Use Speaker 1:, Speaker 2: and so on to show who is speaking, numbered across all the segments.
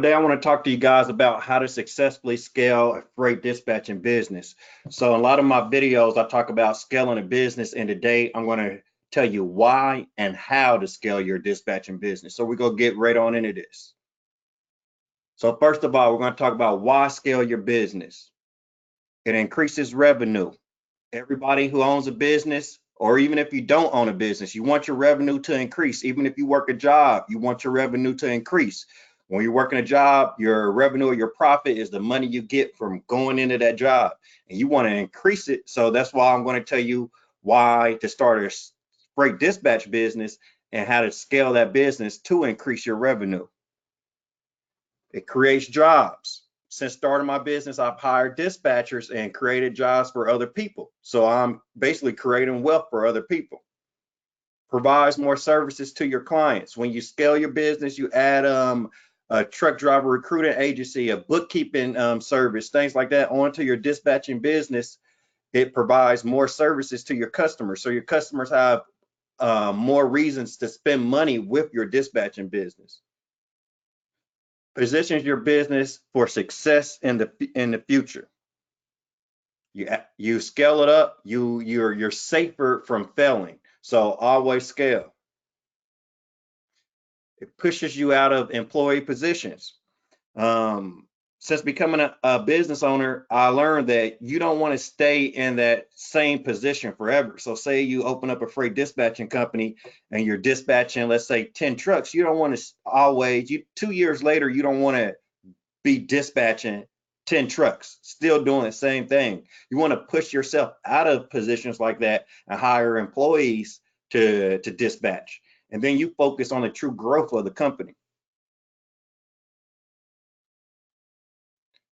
Speaker 1: Today, I want to talk to you guys about how to successfully scale a freight dispatching business. So, in a lot of my videos, I talk about scaling a business, and today I'm going to tell you why and how to scale your dispatching business. So, we're going to get right on into this. So, first of all, we're going to talk about why scale your business. It increases revenue. Everybody who owns a business, or even if you don't own a business, you want your revenue to increase. Even if you work a job, you want your revenue to increase. When you're working a job, your revenue or your profit is the money you get from going into that job, and you want to increase it. So that's why I'm going to tell you why to start a freight dispatch business and how to scale that business to increase your revenue. It creates jobs. Since starting my business, I've hired dispatchers and created jobs for other people. So I'm basically creating wealth for other people. Provides more services to your clients. When you scale your business, you add a truck driver recruiting agency, a bookkeeping service, things like that onto your dispatching business. It provides more services to your customers. So your customers have more reasons to spend money with your dispatching business. Positions your business for success in the future. You scale it up, you're safer from failing. So always scale. It pushes you out of employee positions. Since becoming a business owner, I learned that you don't want to stay in that same position forever. So say you open up a freight dispatching company and you're dispatching, let's say 10 trucks. You don't want to always, 2 years later, you don't want to be dispatching 10 trucks, still doing the same thing. You want to push yourself out of positions like that and hire employees to dispatch. And then you focus on the true growth of the company.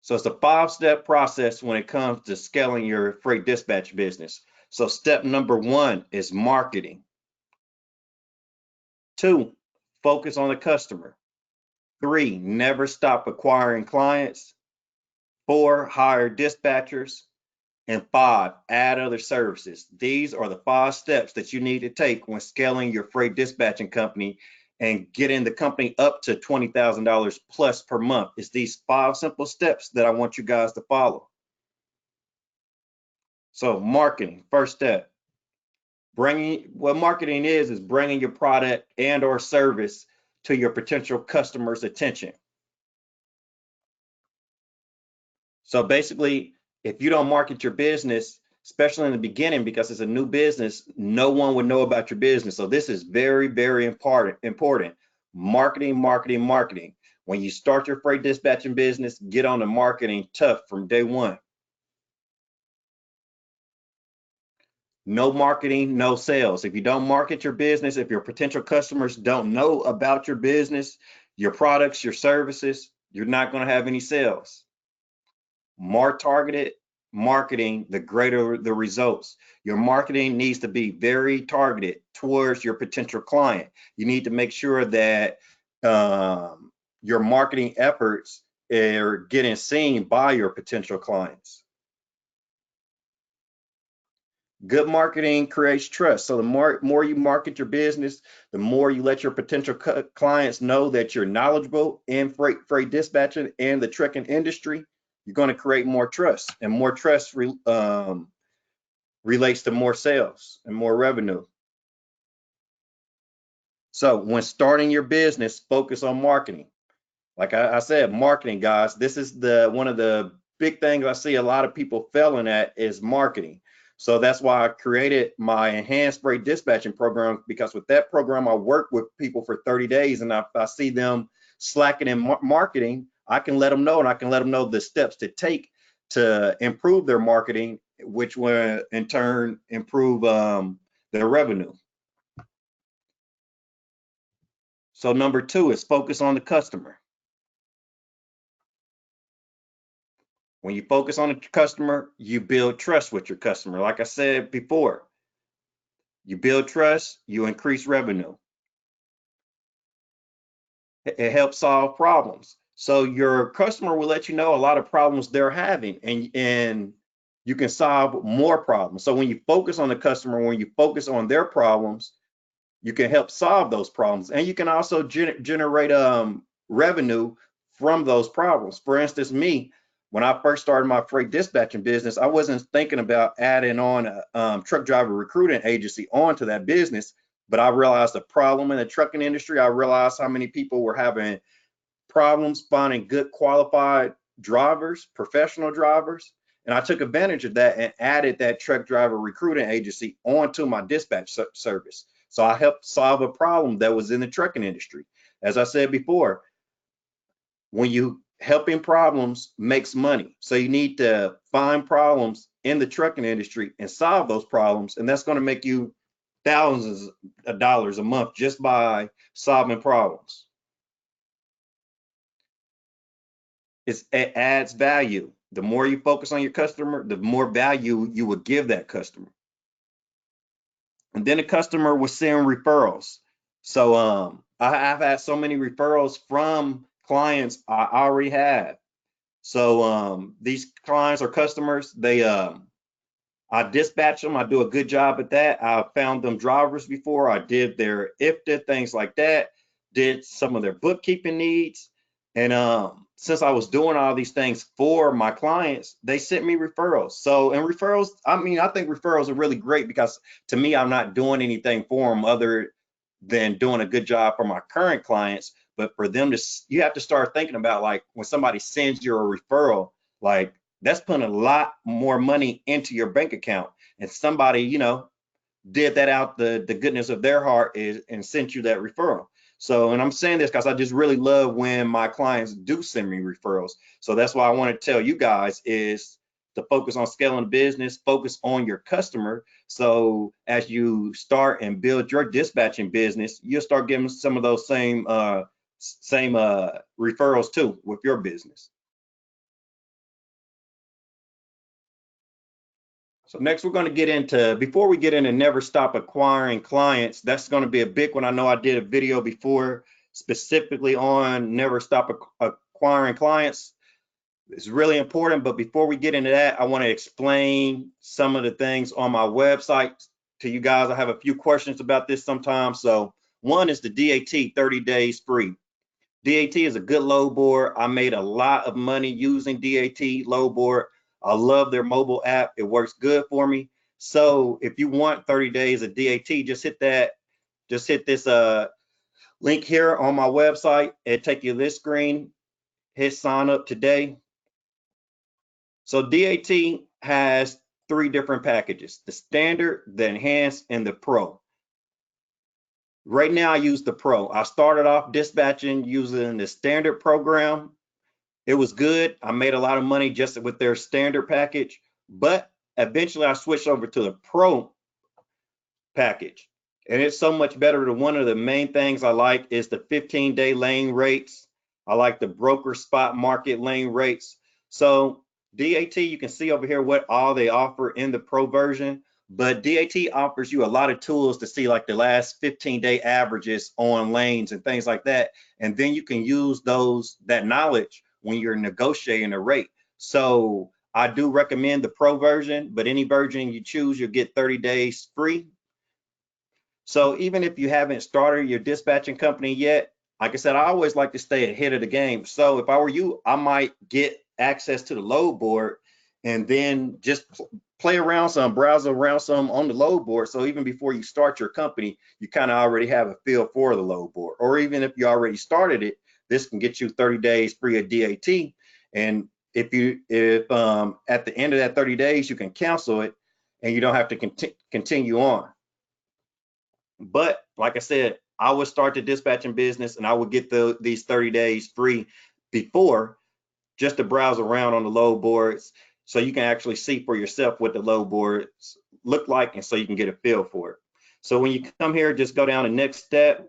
Speaker 1: So it's a 5-step process when it comes to scaling your freight dispatch business. So step number 1 is marketing. 2, focus on the customer. 3, never stop acquiring clients. 4, hire dispatchers. And 5, add other services. These are the 5 steps that you need to take when scaling your freight dispatching company and getting the company up to $20,000 plus per month. It's these 5 simple steps that I want you guys to follow. So marketing, first step. What marketing is bringing your product and or service to your potential customers' attention. So basically, if you don't market your business, especially in the beginning, because it's a new business, no one would know about your business. So this is very, very important. Marketing, marketing, marketing. When you start your freight dispatching business, get on the marketing tough from day one. No marketing, no sales. If you don't market your business, if your potential customers don't know about your business, your products, your services, you're not going to have any sales. More targeted marketing, the greater the results. Your marketing needs to be very targeted towards your potential client. You need to make sure that your marketing efforts are getting seen by your potential clients. Good marketing creates trust. So the more you market your business, the more you let your potential clients know that you're knowledgeable in freight dispatching and the trucking industry. You're going to create more trust, and more trust relates to more sales and more revenue. So when starting your business, focus on marketing. Like I said, marketing, guys, this is one of the big things I see a lot of people failing at is marketing. So that's why I created my enhanced freight dispatching program, because with that program, I work with people for 30 days, and if I see them slacking in marketing, I can let them know, and I can let them know the steps to take to improve their marketing, which will in turn improve their revenue. So number 2 is focus on the customer. When you focus on the customer, you build trust with your customer. Like I said before, you build trust, you increase revenue. It helps solve problems. So your customer will let you know a lot of problems they're having, and you can solve more problems. So when you focus on the customer, when you focus on their problems, you can help solve those problems, and you can also generate revenue from those problems. For instance, me, when I first started my freight dispatching business, I wasn't thinking about adding on a truck driver recruiting agency onto that business, but I realized the problem in the trucking industry. I realized how many people were having problems finding good qualified drivers, professional drivers. And I took advantage of that and added that truck driver recruiting agency onto my dispatch service. So I helped solve a problem that was in the trucking industry. As I said before, when you helping problems makes money. So you need to find problems in the trucking industry and solve those problems. And that's going to make you thousands of dollars a month just by solving problems. It adds value. The more you focus on your customer, the more value you will give that customer. And then the customer will send referrals. So I've had so many referrals from clients I already have. So these clients or customers, I dispatch them. I do a good job at that. I found them drivers before. I did their IFTA, things like that. Did some of their bookkeeping needs. And since I was doing all these things for my clients, they sent me referrals. So, and referrals, I mean, I think referrals are really great because to me, I'm not doing anything for them other than doing a good job for my current clients. But for them to, you have to start thinking about like when somebody sends you a referral, like that's putting a lot more money into your bank account. And somebody, you know, did that out the goodness of their heart and sent you that referral. So, and I'm saying this because I just really love when my clients do send me referrals. So that's why I want to tell you guys is to focus on scaling the business, focus on your customer. So as you start and build your dispatching business, you'll start getting some of those same referrals too with your business. So next we're going to get into, before we get into never stop acquiring clients, that's going to be a big one. I know I did a video before specifically on never stop acquiring clients. It's really important, but before we get into that, I want to explain some of the things on my website to you guys. I have a few questions about this sometimes. So one is the DAT 30 days free. DAT is a good load board. I made a lot of money using DAT load board. I love their mobile app. It works good for me. So if you want 30 days of DAT, just hit this link here on my website. It'll take you to this screen. Hit sign up today. So DAT has 3 different packages: the standard, the enhanced, and the pro. Right now I use the pro. I started off dispatching using the standard program. It was good. I made a lot of money just with their standard package, but eventually I switched over to the pro package. And it's so much better. One of the main things I like is the 15-day lane rates. I like the broker spot market lane rates. So DAT, you can see over here what all they offer in the pro version, but DAT offers you a lot of tools to see like the last 15-day averages on lanes and things like that. And then you can use that knowledge when you're negotiating a rate. So I do recommend the pro version, but any version you choose, you'll get 30 days free. So even if you haven't started your dispatching company yet, like I said, I always like to stay ahead of the game. So if I were you, I might get access to the load board and then just play around some, browse around some on the load board. So even before you start your company, you kind of already have a feel for the load board. Or even if you already started it, this can get you 30 days free of DAT. And if at the end of that 30 days, you can cancel it and you don't have to continue on. But like I said, I would start the dispatching business and I would get these 30 days free before, just to browse around on the load boards so you can actually see for yourself what the load boards look like and so you can get a feel for it. So when you come here, just go down to next step.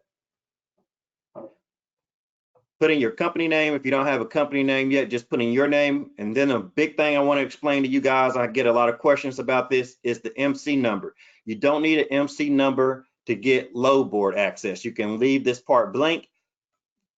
Speaker 1: Put in your company name. If you don't have a company name yet, just put in your name. And then a big thing I want to explain to you guys, I get a lot of questions about this, is the MC number. You don't need an MC number to get load board access. You can leave this part blank,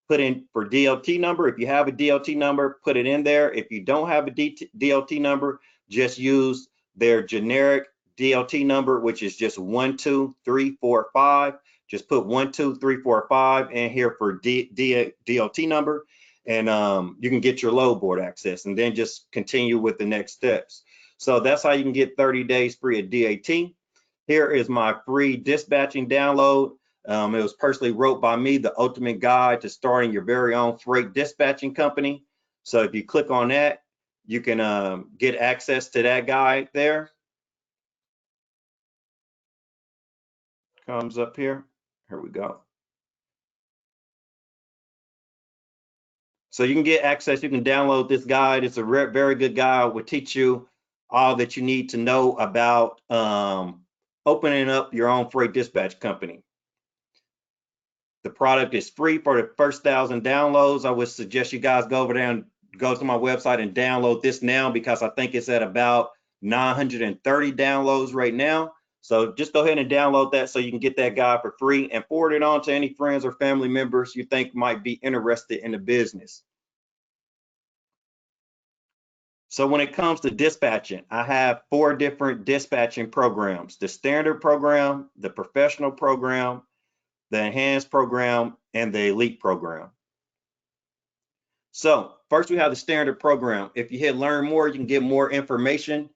Speaker 1: put in for DLT number. If you have a DLT number, put it in there. If you don't have a DLT number, just use their generic DLT number, which is just 1, 2, 3, 4, 5. Just put 1, 2, 3, 4, 5 in here for DLT number. and you can get your load board access, and then just continue with the next steps. So that's how you can get 30 days free of DAT. Here is my free dispatching download. It was personally wrote by me, the ultimate guide to starting your very own freight dispatching company. So if you click on that, you can get access to that guide there. Comes up here. Here we go. So you can get access. You can download this guide. It's a very good guide. It will teach you all that you need to know about opening up your own freight dispatch company. The product is free for the first 1,000 downloads. I would suggest you guys go over there and go to my website and download this now, because I think it's at about 930 downloads right now. So just go ahead and download that so you can get that guide for free, and forward it on to any friends or family members you think might be interested in the business. So when it comes to dispatching, I have 4 different dispatching programs: the standard program, the professional program, the enhanced program, and the elite program. So first we have the standard program. If you hit learn more, you can get more information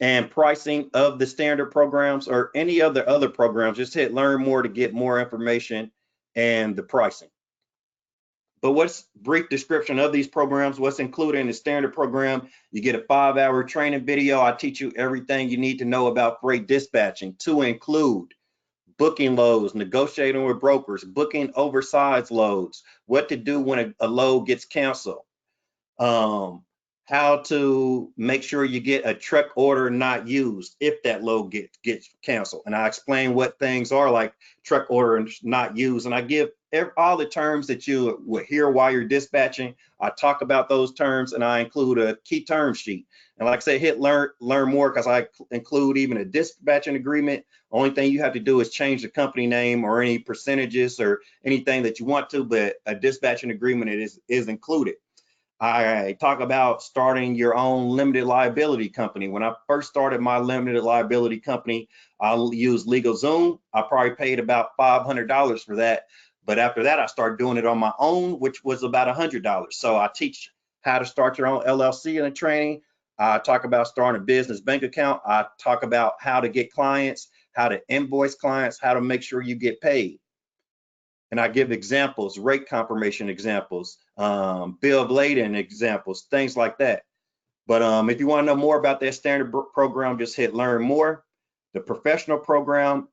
Speaker 1: and pricing of the standard programs or any other programs. Just hit learn more to get more information and the pricing. But what's brief description of these programs? What's included in the standard program? You get a 5-hour training video. I teach you everything you need to know about freight dispatching, to include booking loads, negotiating with brokers, booking oversized loads, what to do when a load gets canceled, how to make sure you get a truck order not used if that load gets canceled. And I explain what things are, like truck order not used, and I give all the terms that you would hear while you're dispatching. I talk about those terms, and I include a key term sheet. And like I said, hit learn more, because I include even a dispatching agreement. Only thing you have to do is change the company name or any percentages or anything that you want to, but a dispatching agreement is included. I talk about starting your own limited liability company. When I first started my limited liability company, I used LegalZoom. I probably paid about $500 for that. But after that, I started doing it on my own, which was about $100. So I teach how to start your own LLC in a training. I talk about starting a business bank account. I talk about how to get clients, how to invoice clients, how to make sure you get paid. And I give examples, rate confirmation examples, bill of lading examples, things like that. But if you want to know more about that standard program, just hit learn more. The professional program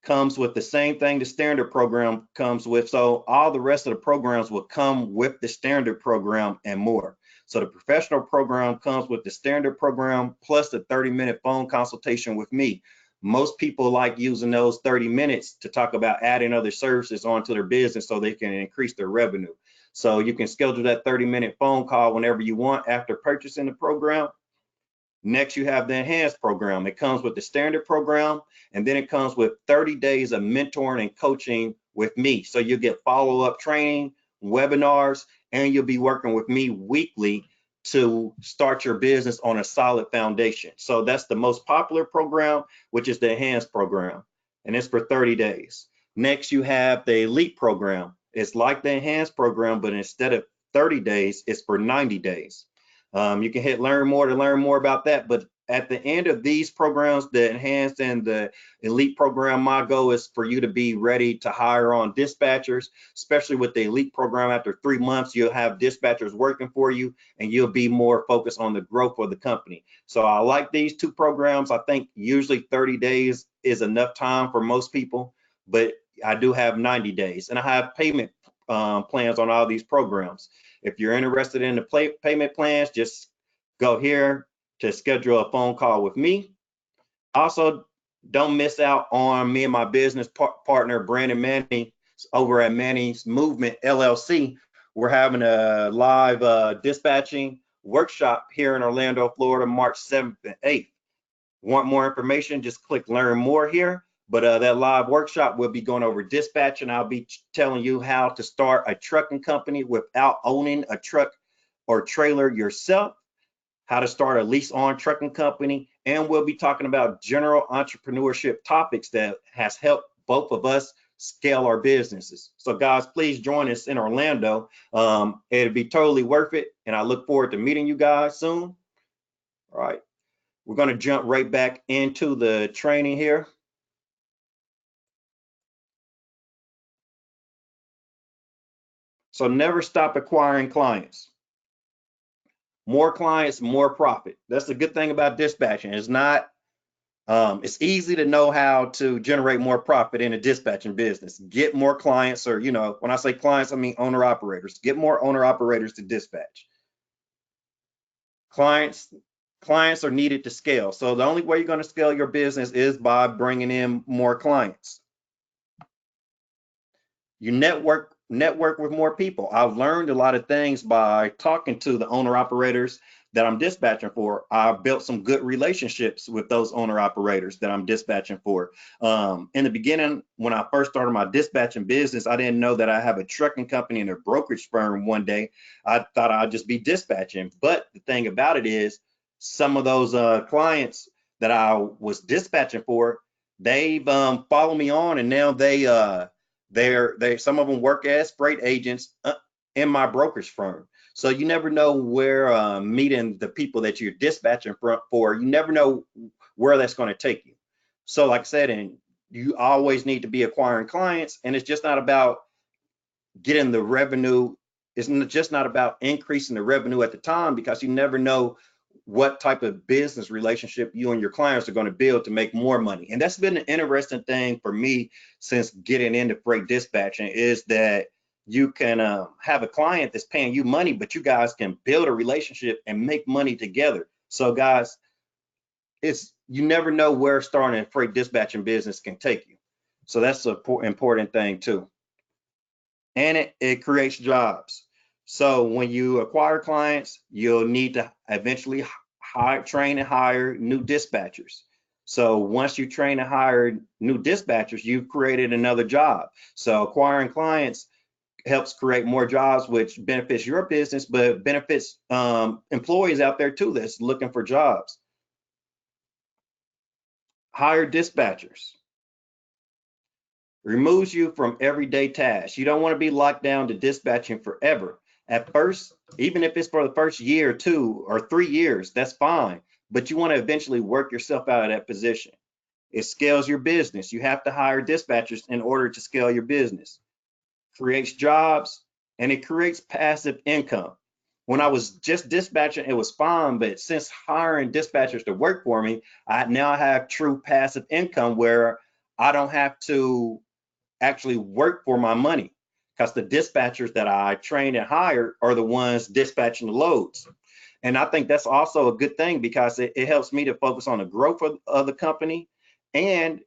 Speaker 1: comes with the same thing the standard program comes with. So all the rest of the programs will come with the standard program and more. So the professional program comes with the standard program plus the 30-minute phone consultation with me. Most people like using those 30 minutes to talk about adding other services onto their business so they can increase their revenue. So you can schedule that 30-minute phone call whenever you want after purchasing the program. Next, you have the enhanced program. It comes with the standard program, and then it comes with 30 days of mentoring and coaching with me. So you get follow-up training, webinars, and you'll be working with me weekly to start your business on a solid foundation. So that's the most popular program, which is the enhanced program, and it's for 30 days. Next, you have the elite program. It's like the enhanced program, but instead of 30 days, it's for 90 days. You can hit learn more to learn more about that. But at the end of these programs, the enhanced and the elite program, my goal is for you to be ready to hire on dispatchers, especially with the elite program. After 3 months, you'll have dispatchers working for you, and you'll be more focused on the growth of the company. So I like these 2 programs. I think usually 30 days is enough time for most people, but I do have 90 days, and I have payment plans on all these programs. If you're interested in the payment plans, just go here to schedule a phone call with me. Also, don't miss out on me and my business partner, Brandon Manning, over at Manning's Movement LLC. We're having a live dispatching workshop here in Orlando, Florida, March 7th and 8th. Want more information? Just click learn more here. But that live workshop will be going over dispatch, and I'll be telling you how to start a trucking company without owning a truck or trailer yourself, how to start a lease on trucking company, and we'll be talking about general entrepreneurship topics that has helped both of us scale our businesses. So guys, please join us in Orlando. It'll be totally worth it. And I look forward to meeting you guys soon. All right. We're going to jump right back into the training here. So never stop acquiring clients. More clients, more profit. That's the good thing about dispatching. It's not, it's easy to know how to generate more profit in a dispatching business. Get more clients, or, you know, when I say clients, I mean owner operators. Get more owner operators to dispatch. Clients are needed to scale. So the only way you're going to scale your business is by bringing in more clients. You network with more people. I've learned a lot of things by talking to the owner operators that I'm dispatching for. I built some good relationships with those owner operators that I'm dispatching for. In the beginning, when I first started my dispatching business, I didn't know that I have a trucking company and a brokerage firm one day. I thought I'd just be dispatching. But the thing about it is, some of those clients that I was dispatching for, they've followed me on, and now they some of them work as freight agents in my brokerage firm. So you never know where meeting the people that you're dispatching for, you never know where that's going to take you. So like I said, and you always need to be acquiring clients, and it's just not about getting the revenue. It's just not about increasing the revenue at the time, because you never know what type of business relationship you and your clients are going to build to make more money. And that's been an interesting thing for me since getting into freight dispatching, is that you can have a client that's paying you money, but you guys can build a relationship and make money together. So guys, you never know where starting a freight dispatching business can take you. So that's an important thing too. And it creates jobs. So when you acquire clients, you'll need to eventually train and hire new dispatchers. So once you train and hire new dispatchers, you've created another job. So acquiring clients helps create more jobs, which benefits your business, but benefits employees out there too that's looking for jobs. Hire dispatchers. Removes you from everyday tasks. You don't want to be locked down to dispatching forever. At first, even if it's for the first year or 2 or 3 years, that's fine. But you want to eventually work yourself out of that position. It scales your business. You have to hire dispatchers in order to scale your business. Creates jobs, and it creates passive income. When I was just dispatching, it was fine, but since hiring dispatchers to work for me, I now have true passive income where I don't have to actually work for my money, because the dispatchers that I train and hire are the ones dispatching the loads. And I think that's also a good thing, because it helps me to focus on the growth of the company. And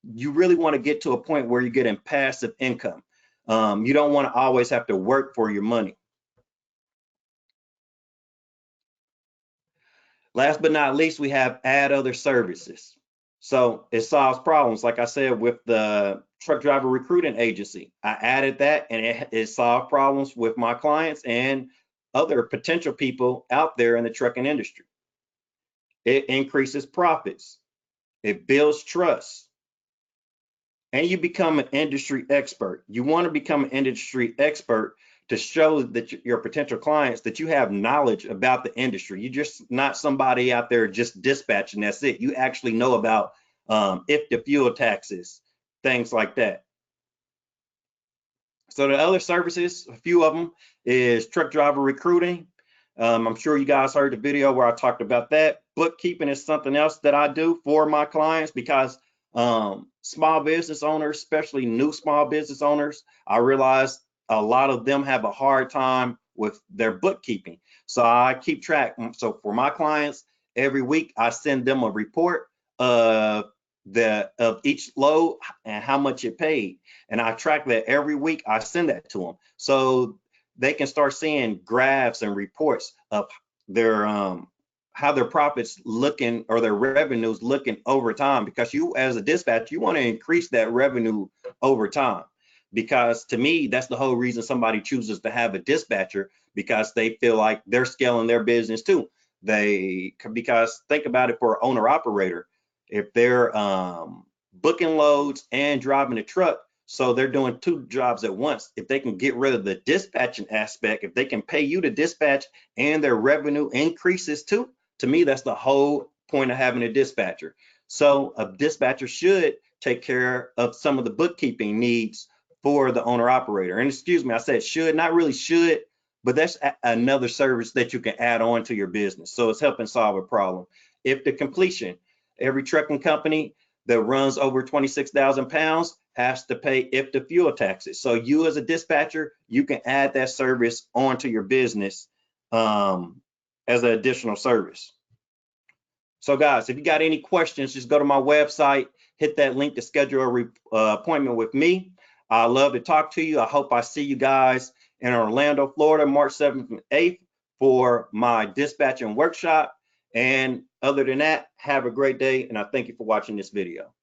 Speaker 1: you really want to get to a point where you're getting passive income. You don't want to always have to work for your money. Last but not least, we have add other services. So it solves problems. Like I said, with the truck driver recruiting agency, I added that, and it solved problems with my clients and other potential people out there in the trucking industry. It increases profits. It builds trust. And you become an industry expert. You want to become an industry expert to show that your potential clients that you have knowledge about the industry. You're just not somebody out there just dispatching, that's it. You actually know about if the fuel taxes, things like that. So the other services, a few of them, is truck driver recruiting. I'm sure you guys heard the video where I talked about that. Bookkeeping is something else that I do for my clients, because small business owners, especially new small business owners, I realize a lot of them have a hard time with their bookkeeping. So I keep track. So for my clients, every week I send them a report of each load and how much it paid, and I track that every week. I send that to them so they can start seeing graphs and reports of their how their profits looking, or their revenues looking over time, because you as a dispatcher, you want to increase that revenue over time, because to me, that's the whole reason somebody chooses to have a dispatcher, because they feel like they're scaling their business too. Because think about it, for an owner operator, if they're booking loads and driving a truck, So they're doing two jobs at once. If they can get rid of the dispatching aspect, if they can pay you to dispatch and their revenue increases too, to me, that's the whole point of having a dispatcher. So a dispatcher should take care of some of the bookkeeping needs for the owner operator. And excuse me, I said should, not really should, but that's another service that you can add on to your business. So it's helping solve a problem. If the completion, every trucking company that runs over 26,000 pounds has to pay if the fuel taxes. So you as a dispatcher, you can add that service onto your business as an additional service. So guys, if you got any questions, just go to my website, hit that link to schedule a appointment with me. I love to talk to you. I hope I see you guys in Orlando, Florida, March 7th and 8th for my dispatching workshop. And other than that, have a great day. And I thank you for watching this video.